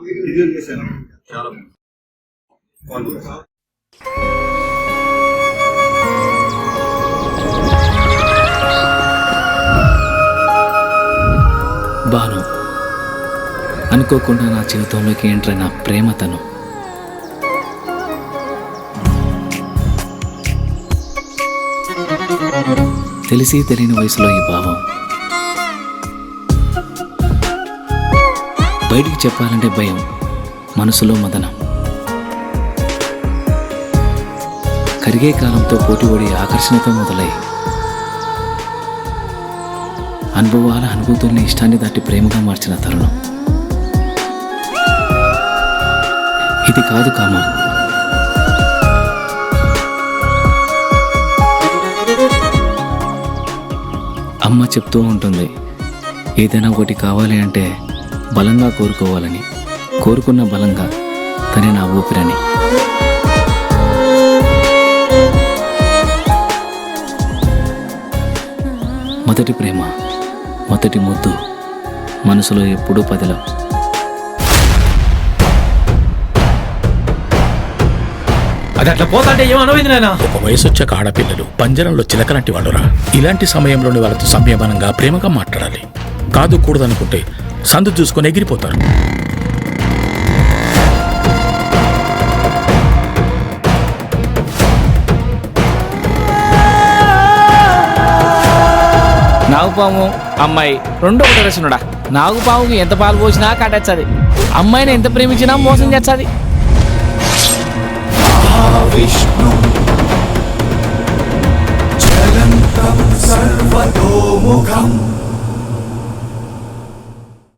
చాలా బాను అనుకోకుండా నా జీవితంలోకి ఎంటర్ నా ప్రేమ తను. తెలిసి తెలియని వయసులో ఈ భావం బయటికి చెప్పాలంటే భయం, మనసులో మదనం. కరిగే కాలంతో పోటీపడి ఆకర్షణతో మొదలై అనుభవాల అనుభూతుల్ని ఇష్టాన్ని దాటి ప్రేమగా మార్చిన తరుణం ఇది కాదు కామం. అమ్మ చెప్తూ ఉంటుంది, ఏదైనా ఒకటి కావాలి అంటే బలంగా కోరుకోవాలని, కోరుకున్న బలంగా తనే నా ఊపిరని. మొదటి ప్రేమ, మొదటి ముద్దు మనసులో ఎప్పుడూ పదిలం. అది అట్లా పోతాంటే ఏమనవైంది నాయనా? ఒక వయసు వచ్చాక ఆడపిల్లలు పంజరంలో చిలకలాంటి వాళ్ళురా. ఇలాంటి సమయంలోని వాళ్ళతో సంయమనంగా ప్రేమగా మాట్లాడాలి. కాదు కూడదనుకుంటే సందు చూసుకొని ఎగిరిపోతారు. నాగుపాము అమ్మాయి రెండో ఒకటి రచనుడా. నాగుపాముకి ఎంత పాలు పోసినా కట్టచ్చది, అమ్మాయిని ఎంత ప్రేమించినా మోసం చేస్తుంది. విష్ణు చలంతం సర్వతోముఖం